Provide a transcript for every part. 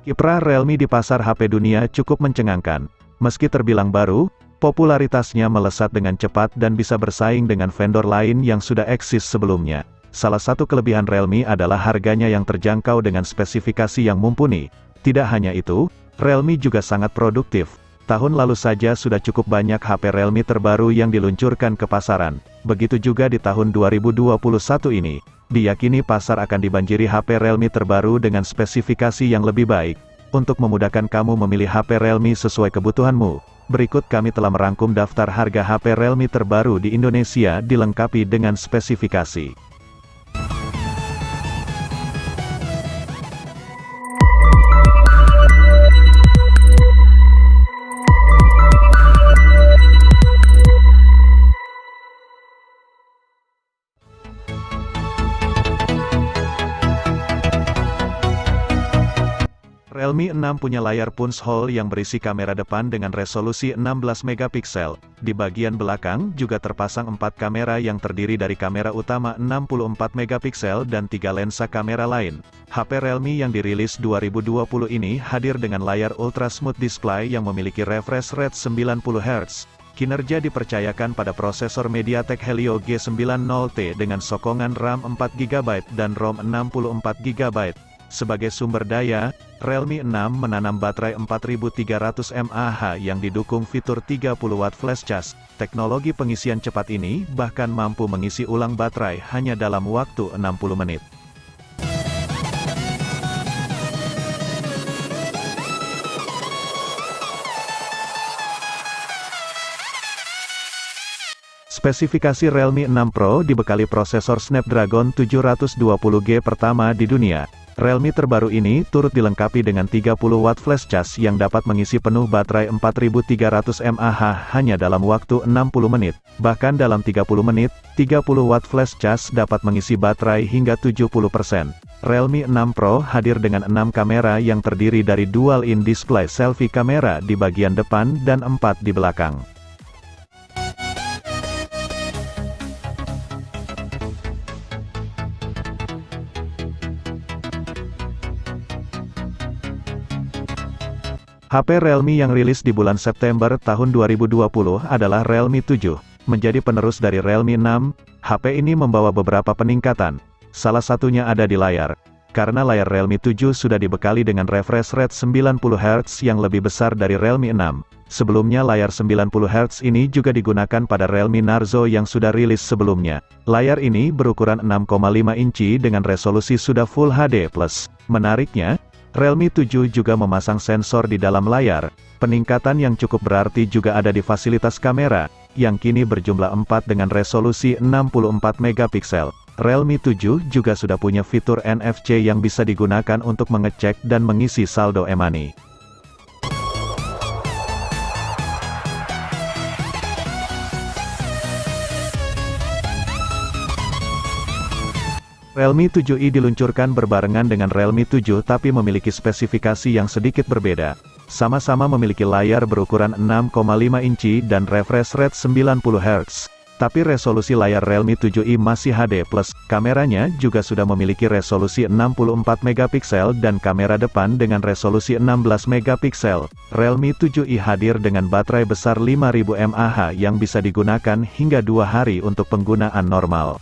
Kiprah Realme di pasar HP dunia cukup mencengangkan. Meski terbilang baru, popularitasnya melesat dengan cepat dan bisa bersaing dengan vendor lain yang sudah eksis sebelumnya. Salah satu kelebihan Realme adalah harganya yang terjangkau dengan spesifikasi yang mumpuni. Tidak hanya itu, Realme juga sangat produktif. Tahun lalu saja sudah cukup banyak HP Realme terbaru yang diluncurkan ke pasaran. Begitu juga di tahun 2021 ini. Diyakini pasar akan dibanjiri HP Realme terbaru dengan spesifikasi yang lebih baik. Untuk memudahkan kamu memilih HP Realme sesuai kebutuhanmu, berikut kami telah merangkum daftar harga HP Realme terbaru di Indonesia dilengkapi dengan spesifikasi. Realme 6 punya layar punch hole yang berisi kamera depan dengan resolusi 16 megapiksel. Di bagian belakang juga terpasang 4 kamera yang terdiri dari kamera utama 64 megapiksel dan 3 lensa kamera lain. HP Realme yang dirilis 2020 ini hadir dengan layar Ultra Smooth Display yang memiliki refresh rate 90 Hz. Kinerja dipercayakan pada prosesor MediaTek Helio G90T dengan sokongan RAM 4GB dan ROM 64GB. Sebagai sumber daya, Realme 6 menanam baterai 4300 mAh yang didukung fitur 30 watt flash charge. Teknologi pengisian cepat ini bahkan mampu mengisi ulang baterai hanya dalam waktu 60 menit. Spesifikasi Realme 6 Pro dibekali prosesor Snapdragon 720G pertama di dunia. Realme terbaru ini turut dilengkapi dengan 30 watt flash charge yang dapat mengisi penuh baterai 4300 mAh hanya dalam waktu 60 menit. Bahkan dalam 30 menit, 30 watt flash charge dapat mengisi baterai hingga 70%. Realme 6 Pro hadir dengan 6 kamera yang terdiri dari dual in display selfie kamera di bagian depan dan 4 di belakang. HP Realme yang rilis di bulan September tahun 2020 adalah Realme 7. Menjadi penerus dari Realme 6, HP ini membawa beberapa peningkatan. Salah satunya ada di layar. Karena layar Realme 7 sudah dibekali dengan refresh rate 90 Hz yang lebih besar dari Realme 6. Sebelumnya layar 90 Hz ini juga digunakan pada Realme Narzo yang sudah rilis sebelumnya. Layar ini berukuran 6,5 inci dengan resolusi sudah Full HD+. Menariknya, Realme 7 juga memasang sensor di dalam layar. Peningkatan yang cukup berarti juga ada di fasilitas kamera, yang kini berjumlah 4 dengan resolusi 64 megapiksel. Realme 7 juga sudah punya fitur NFC yang bisa digunakan untuk mengecek dan mengisi saldo e-money. Realme 7i diluncurkan berbarengan dengan Realme 7 tapi memiliki spesifikasi yang sedikit berbeda. Sama-sama memiliki layar berukuran 6,5 inci dan refresh rate 90 Hz. Tapi resolusi layar Realme 7i masih HD+, kameranya juga sudah memiliki resolusi 64 megapiksel dan kamera depan dengan resolusi 16 megapiksel. Realme 7i hadir dengan baterai besar 5000 mAh yang bisa digunakan hingga 2 hari untuk penggunaan normal.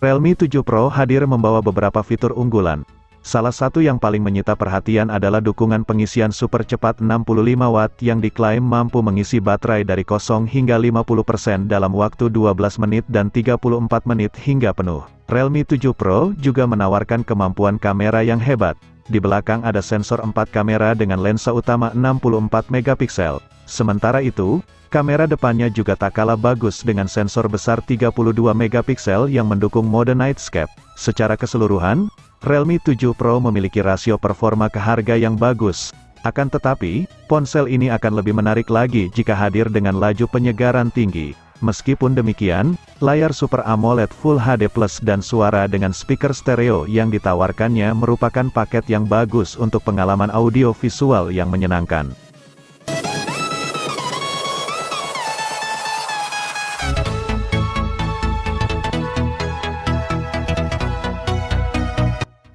Realme 7 Pro hadir membawa beberapa fitur unggulan. Salah satu yang paling menyita perhatian adalah dukungan pengisian super cepat 65 watt yang diklaim mampu mengisi baterai dari kosong hingga 50% dalam waktu 12 menit dan 34 menit hingga penuh. Realme 7 Pro juga menawarkan kemampuan kamera yang hebat. Di belakang ada sensor 4 kamera dengan lensa utama 64 megapiksel. Sementara itu, kamera depannya juga tak kalah bagus dengan sensor besar 32 megapiksel yang mendukung mode nightscape. Secara keseluruhan, Realme 7 Pro memiliki rasio performa ke harga yang bagus. Akan tetapi, ponsel ini akan lebih menarik lagi jika hadir dengan laju penyegaran tinggi. Meskipun demikian, layar Super AMOLED Full HD Plus dan suara dengan speaker stereo yang ditawarkannya merupakan paket yang bagus untuk pengalaman audio visual yang menyenangkan.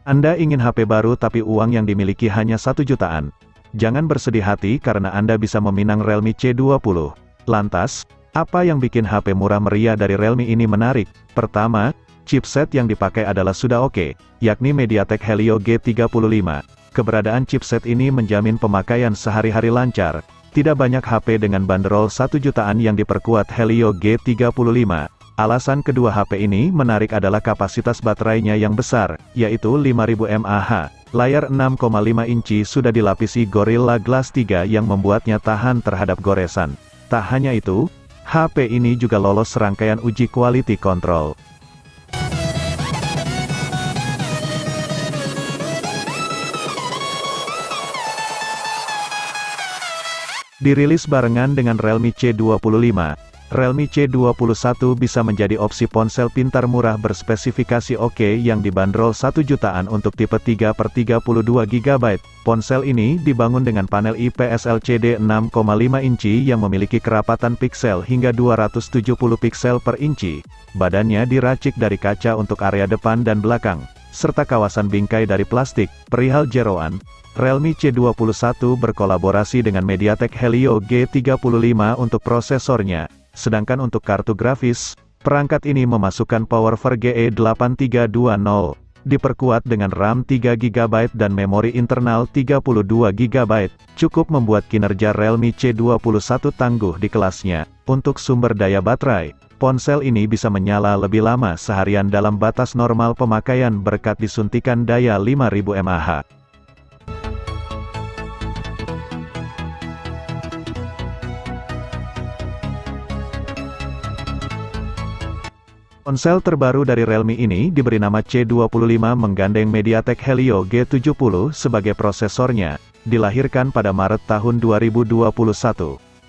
Anda ingin HP baru tapi uang yang dimiliki hanya 1 jutaan. Jangan bersedih hati karena Anda bisa meminang Realme C20. Lantas, apa yang bikin HP murah meriah dari Realme ini menarik? Pertama, chipset yang dipakai adalah sudah oke, yakni MediaTek Helio G35. Keberadaan chipset ini menjamin pemakaian sehari-hari lancar. Tidak banyak HP dengan bandrol 1 jutaan yang diperkuat Helio G35. Alasan kedua HP ini menarik adalah kapasitas baterainya yang besar, yaitu 5000 mAh. Layar 6,5 inci sudah dilapisi Gorilla Glass 3 yang membuatnya tahan terhadap goresan. Tak hanya itu, HP ini juga lolos serangkaian uji quality control. Dirilis barengan dengan Realme C25, Realme C21 bisa menjadi opsi ponsel pintar murah berspesifikasi oke yang dibanderol 1 jutaan untuk tipe 3/32 GB. Ponsel ini dibangun dengan panel IPS LCD 6,5 inci yang memiliki kerapatan piksel hingga 270 piksel per inci. Badannya diracik dari kaca untuk area depan dan belakang, serta kawasan bingkai dari plastik. Perihal jeroan, Realme C21 berkolaborasi dengan MediaTek Helio G35 untuk prosesornya. Sedangkan untuk kartu grafis, perangkat ini memasukkan PowerVR GE8320, diperkuat dengan RAM 3 GB dan memori internal 32 GB, cukup membuat kinerja Realme C21 tangguh di kelasnya. Untuk sumber daya baterai, ponsel ini bisa menyala lebih lama seharian dalam batas normal pemakaian berkat disuntikan daya 5000 mAh. Ponsel terbaru dari Realme ini diberi nama C25 menggandeng MediaTek Helio G70 sebagai prosesornya, dilahirkan pada Maret tahun 2021.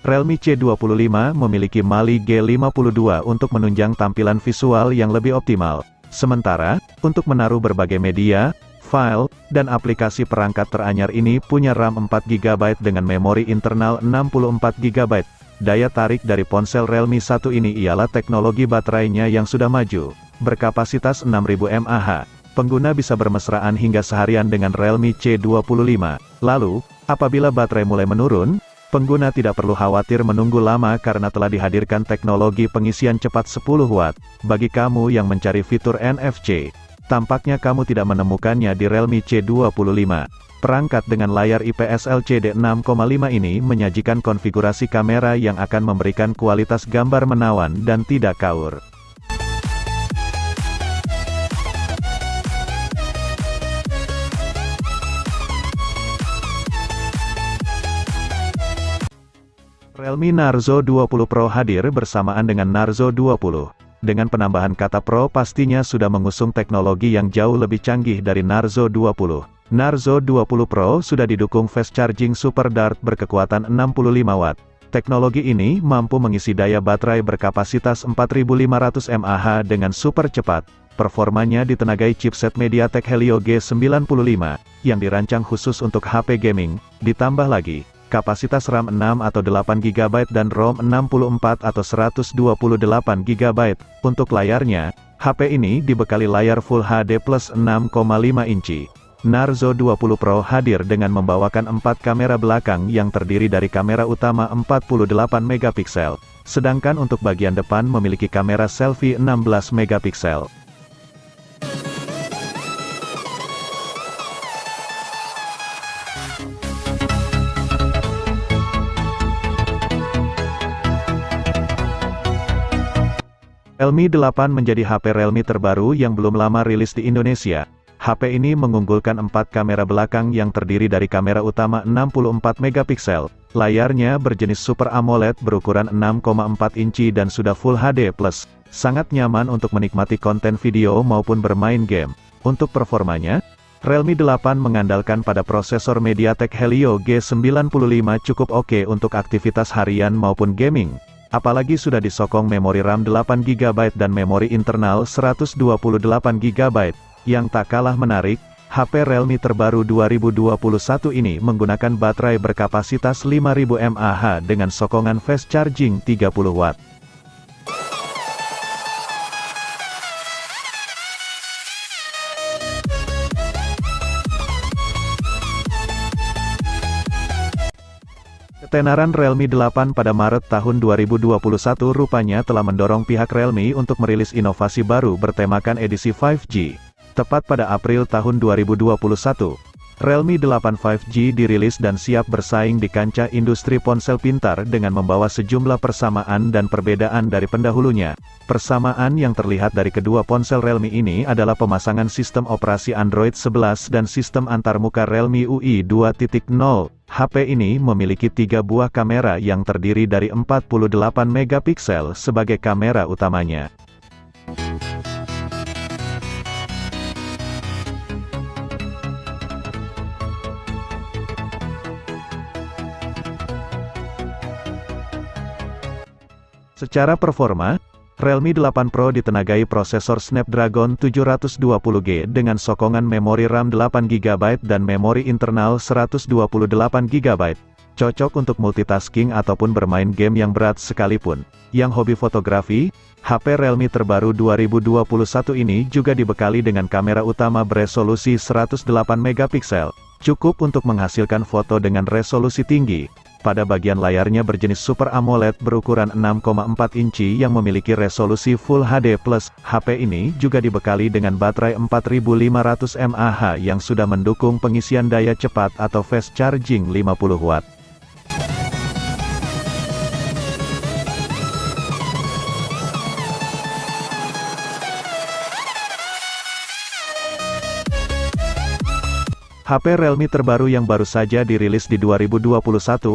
Realme C25 memiliki Mali G52 untuk menunjang tampilan visual yang lebih optimal. Sementara, untuk menaruh berbagai media, file, dan aplikasi perangkat teranyar ini punya RAM 4 GB dengan memori internal 64 GB. Daya tarik dari ponsel Realme 1 ini ialah teknologi baterainya yang sudah maju, berkapasitas 6000 mAh. Pengguna bisa bermesraan hingga seharian dengan Realme C25. Lalu, apabila baterai mulai menurun, pengguna tidak perlu khawatir menunggu lama karena telah dihadirkan teknologi pengisian cepat 10 watt. Bagi kamu yang mencari fitur NFC, tampaknya kamu tidak menemukannya di Realme C25. Perangkat dengan layar IPS LCD 6,5 ini menyajikan konfigurasi kamera yang akan memberikan kualitas gambar menawan dan tidak kaur. Realme Narzo 20 Pro hadir bersamaan dengan Narzo 20. Dengan penambahan kata Pro pastinya sudah mengusung teknologi yang jauh lebih canggih dari Narzo 20. Narzo 20 Pro sudah didukung fast charging Super Dart berkekuatan 65 watt. Teknologi ini mampu mengisi daya baterai berkapasitas 4500 mAh dengan super cepat. Performanya ditenagai chipset MediaTek Helio G95, yang dirancang khusus untuk HP gaming. Ditambah lagi, kapasitas RAM 6 atau 8 GB dan ROM 64 atau 128 GB. Untuk layarnya, HP ini dibekali layar Full HD Plus 6,5 inci. Narzo 20 Pro hadir dengan membawakan 4 kamera belakang yang terdiri dari kamera utama 48 megapiksel, sedangkan untuk bagian depan memiliki kamera selfie 16 megapiksel. Realme 8 menjadi HP Realme terbaru yang belum lama rilis di Indonesia. HP ini mengunggulkan 4 kamera belakang yang terdiri dari kamera utama 64 megapiksel. Layarnya berjenis Super AMOLED berukuran 6,4 inci dan sudah Full HD+. Sangat nyaman untuk menikmati konten video maupun bermain game. Untuk performanya, Realme 8 mengandalkan pada prosesor MediaTek Helio G95 cukup oke untuk aktivitas harian maupun gaming. Apalagi sudah disokong memori RAM 8 GB dan memori internal 128 GB. Yang tak kalah menarik, HP Realme terbaru 2021 ini menggunakan baterai berkapasitas 5000 mAh dengan sokongan fast charging 30 watt. Ketenaran Realme 8 pada Maret tahun 2021 rupanya telah mendorong pihak Realme untuk merilis inovasi baru bertemakan edisi 5G. Tepat pada April tahun 2021, Realme 8 5G dirilis dan siap bersaing di kancah industri ponsel pintar dengan membawa sejumlah persamaan dan perbedaan dari pendahulunya. Persamaan yang terlihat dari kedua ponsel Realme ini adalah pemasangan sistem operasi Android 11 dan sistem antarmuka Realme UI 2.0. HP ini memiliki 3 buah kamera yang terdiri dari 48 megapiksel sebagai kamera utamanya. Secara performa, Realme 8 Pro ditenagai prosesor Snapdragon 720G dengan sokongan memori RAM 8GB dan memori internal 128GB. Cocok untuk multitasking ataupun bermain game yang berat sekalipun. Yang hobi fotografi, HP Realme terbaru 2021 ini juga dibekali dengan kamera utama beresolusi 108 megapiksel. Cukup untuk menghasilkan foto dengan resolusi tinggi. Pada bagian layarnya berjenis Super AMOLED berukuran 6,4 inci yang memiliki resolusi Full HD+. HP ini juga dibekali dengan baterai 4500 mAh yang sudah mendukung pengisian daya cepat atau fast charging 50 watt. HP Realme terbaru yang baru saja dirilis di 2021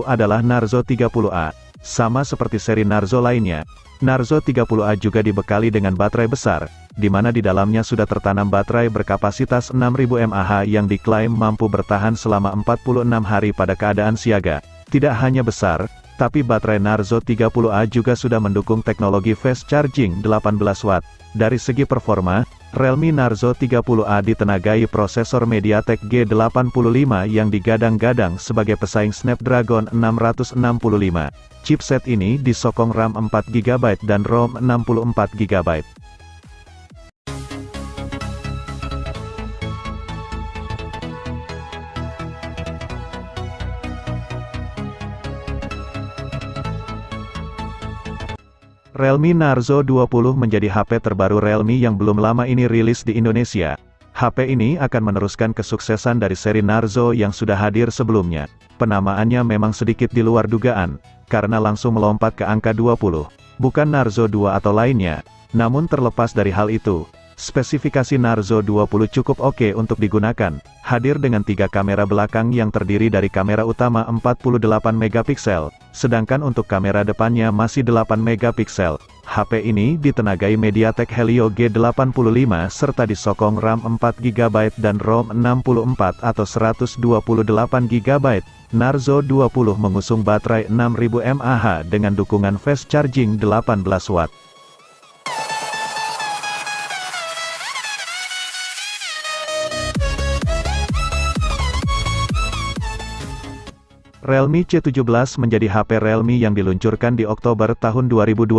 adalah Narzo 30A. Sama seperti seri Narzo lainnya, Narzo 30A juga dibekali dengan baterai besar, di mana di dalamnya sudah tertanam baterai berkapasitas 6000 mAh yang diklaim mampu bertahan selama 46 hari pada keadaan siaga. Tidak hanya besar, tapi baterai Narzo 30A juga sudah mendukung teknologi fast charging 18 watt. Dari segi performa, Realme Narzo 30A ditenagai prosesor MediaTek G85 yang digadang-gadang sebagai pesaing Snapdragon 665. Chipset ini disokong RAM 4GB dan ROM 64GB. Realme Narzo 20 menjadi HP terbaru Realme yang belum lama ini rilis di Indonesia. HP ini akan meneruskan kesuksesan dari seri Narzo yang sudah hadir sebelumnya. Penamaannya memang sedikit di luar dugaan, karena langsung melompat ke angka 20. Bukan Narzo 2 atau lainnya. Namun terlepas dari hal itu, spesifikasi Narzo 20 cukup oke untuk digunakan. Hadir dengan 3 kamera belakang yang terdiri dari kamera utama 48 megapiksel, sedangkan untuk kamera depannya masih 8 megapiksel. HP ini ditenagai MediaTek Helio G85 serta disokong RAM 4GB dan ROM 64 atau 128GB. Narzo 20 mengusung baterai 6000 mAh dengan dukungan fast charging 18 watt. Realme C17 menjadi HP Realme yang diluncurkan di Oktober tahun 2020.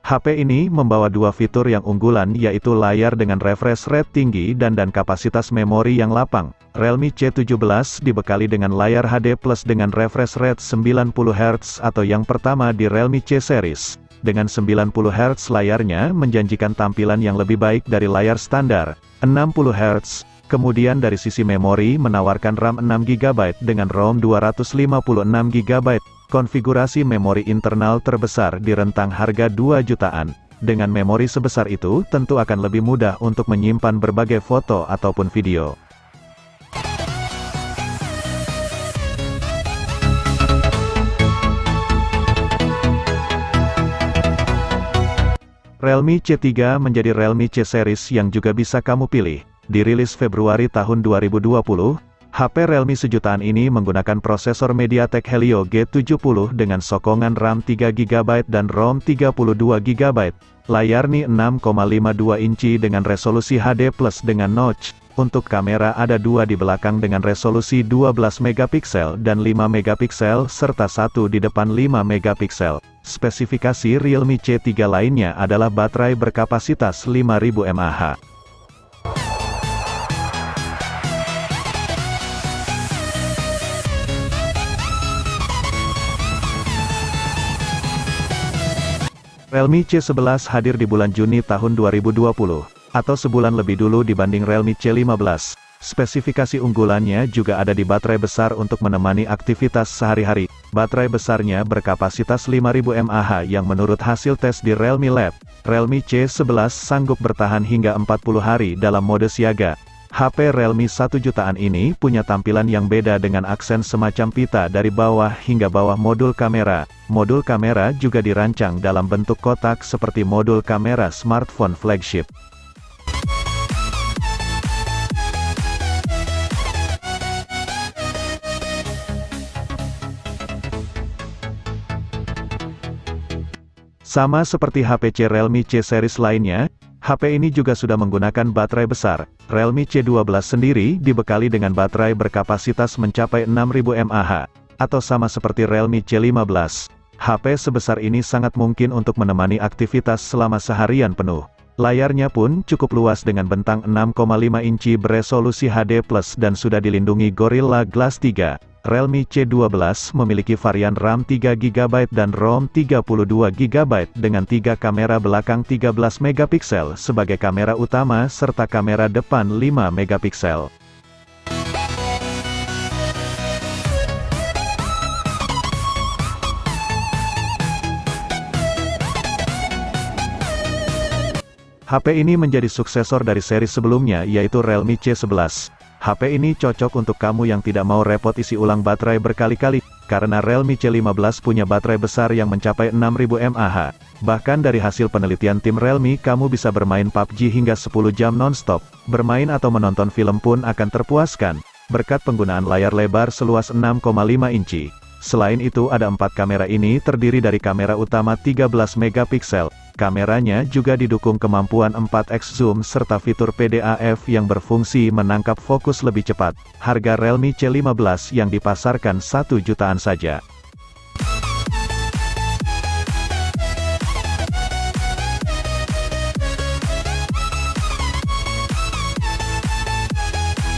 HP ini membawa 2 fitur yang unggulan yaitu layar dengan refresh rate tinggi dan kapasitas memori yang lapang. Realme C17 dibekali dengan layar HD Plus dengan refresh rate 90 Hz atau yang pertama di Realme C series. Dengan 90 Hz layarnya menjanjikan tampilan yang lebih baik dari layar standar, 60 Hz. Kemudian dari sisi memori menawarkan RAM 6GB dengan ROM 256GB. Konfigurasi memori internal terbesar di rentang harga 2 jutaan. Dengan memori sebesar itu tentu akan lebih mudah untuk menyimpan berbagai foto ataupun video. Realme C3 menjadi Realme C series yang juga bisa kamu pilih. Dirilis Februari tahun 2020, HP Realme sejutaan ini menggunakan prosesor MediaTek Helio G70 dengan sokongan RAM 3GB dan ROM 32GB. Layarnya 6,52 inci dengan resolusi HD Plus dengan notch. Untuk kamera ada 2 di belakang dengan resolusi 12 megapiksel dan 5 megapiksel serta 1 di depan 5 megapiksel. Spesifikasi Realme C3 lainnya adalah baterai berkapasitas 5000 mAh. Realme C11 hadir di bulan Juni tahun 2020, atau sebulan lebih dulu dibanding Realme C15. Spesifikasi unggulannya juga ada di baterai besar untuk menemani aktivitas sehari-hari. Baterai besarnya berkapasitas 5000 mAh yang menurut hasil tes di Realme Lab, Realme C11 sanggup bertahan hingga 40 hari dalam mode siaga. HP Realme 1 jutaan ini punya tampilan yang beda dengan aksen semacam pita dari bawah hingga bawah modul kamera. Modul kamera juga dirancang dalam bentuk kotak seperti modul kamera smartphone flagship. Sama seperti HP C Realme C series lainnya, HP ini juga sudah menggunakan baterai besar. Realme C12 sendiri dibekali dengan baterai berkapasitas mencapai 6000 mAh, atau sama seperti Realme C15. HP sebesar ini sangat mungkin untuk menemani aktivitas selama seharian penuh. Layarnya pun cukup luas dengan bentang 6,5 inci beresolusi HD+, dan sudah dilindungi Gorilla Glass 3. Realme C12 memiliki varian RAM 3GB dan ROM 32GB dengan 3 kamera belakang 13 megapiksel sebagai kamera utama serta kamera depan 5 megapiksel. HP ini menjadi suksesor dari seri sebelumnya yaitu Realme C11. HP ini cocok untuk kamu yang tidak mau repot isi ulang baterai berkali-kali, karena Realme C15 punya baterai besar yang mencapai 6000 mAh. Bahkan dari hasil penelitian tim Realme, kamu bisa bermain PUBG hingga 10 jam non-stop. Bermain atau menonton film pun akan terpuaskan, berkat penggunaan layar lebar seluas 6,5 inci. Selain itu ada 4 kamera ini terdiri dari kamera utama 13 megapiksel. Kameranya juga didukung kemampuan 4x zoom serta fitur PDAF yang berfungsi menangkap fokus lebih cepat. Harga Realme C15 yang dipasarkan 1 jutaan saja.